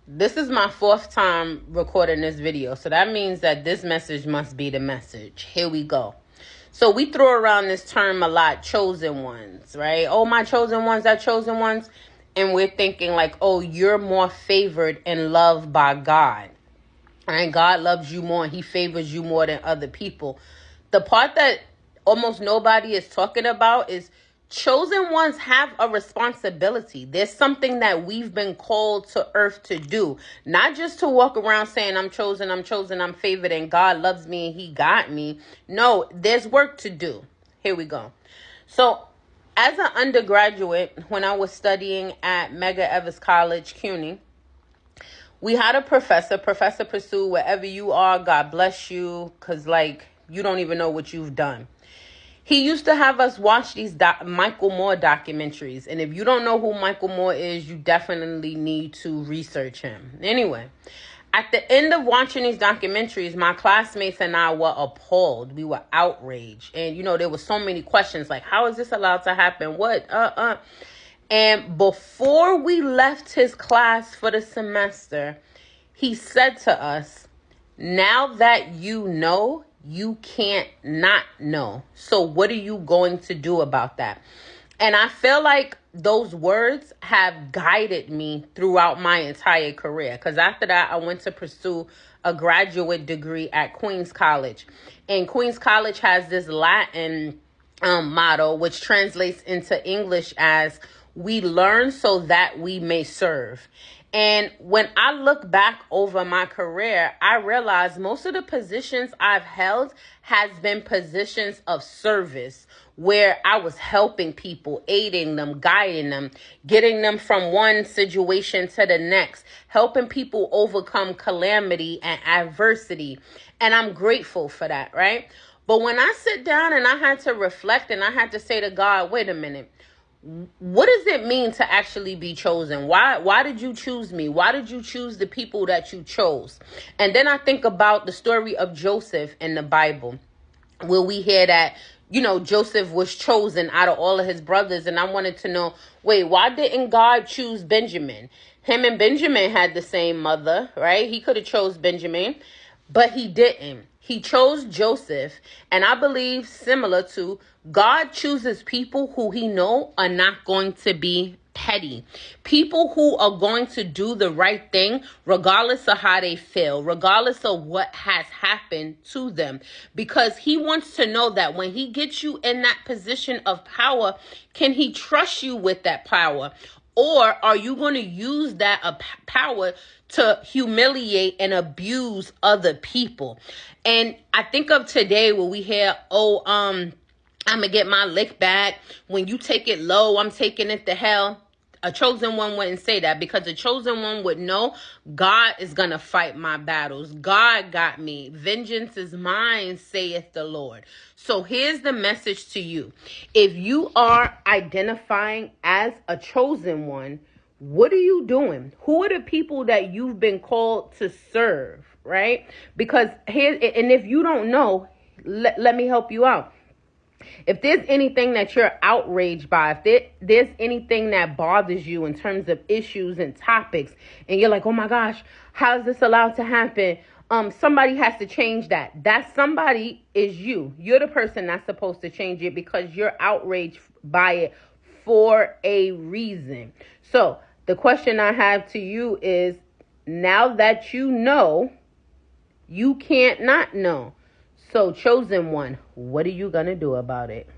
This is my fourth time recording this video, so that means that this message must be the message. Here we go. So we throw around this term a lot, chosen ones, right? Oh, my chosen ones, that chosen ones. And we're thinking like, oh, you're more favored and loved by God. And God loves you more. He favors you more than other people. The part that almost nobody is talking about is chosen ones have a responsibility. There's something that we've been called to earth to do. Not just to walk around saying, I'm chosen, I'm favored, and God loves me and he got me. No, there's work to do. Here we go. So as an undergraduate, when I was studying at Medgar Evers College, CUNY, we had a professor, Professor Pursue, wherever you are, God bless you, because, like, you don't even know what you've done. He used to have us watch these Michael Moore documentaries. And if you don't know who Michael Moore is, you definitely need to research him. Anyway, at the end of watching these documentaries, my classmates and I were appalled. We were outraged. And, you know, there were so many questions like, how is this allowed to happen? What? And before we left his class for the semester, he said to us, now that you know, you can't not know. So what are you going to do about that? And I feel like those words have guided me throughout my entire career. Because after that, I went to pursue a graduate degree at Queens College. And Queens College has this Latin motto, which translates into English as, we learn so that we may serve. And when I look back over my career, I realize most of the positions I've held has been positions of service, where I was helping people, aiding them, guiding them, getting them from one situation to the next, helping people overcome calamity and adversity. And I'm grateful for that, right? But when I sit down and I had to reflect and I had to say to God, wait a minute, what does it mean to actually be chosen? Why did you choose me? Why did you choose the people that you chose? And then I think about the story of Joseph in the Bible, where we hear that, you know, Joseph was chosen out of all of his brothers. And I wanted to know, wait, why didn't God choose Benjamin? Him and Benjamin had the same mother, right? He could have chose Benjamin, but he didn't. He chose Joseph. And I believe similar to God chooses people who he know are not going to be petty. People who are going to do the right thing regardless of how they feel, regardless of what has happened to them. Because he wants to know that when he gets you in that position of power, can he trust you with that power? Or are you going to use that power to humiliate and abuse other people? And I think of today where we hear, I'm going to get my lick back. When you take it low, I'm taking it to hell. A chosen one wouldn't say that, because a chosen one would know God is going to fight my battles. God got me. Vengeance is mine, saith the Lord. So here's the message to you. If you are identifying as a chosen one, what are you doing? Who are the people that you've been called to serve, right? Because and if you don't know, let me help you out. If there's anything that you're outraged by, if there's anything that bothers you in terms of issues and topics, and you're like, oh my gosh, how is this allowed to happen? Somebody has to change that. That somebody is you. You're the person that's supposed to change it, because you're outraged by it for a reason. So the question I have to you is, now that you know, you can't not know. So chosen one, what are you going to do about it?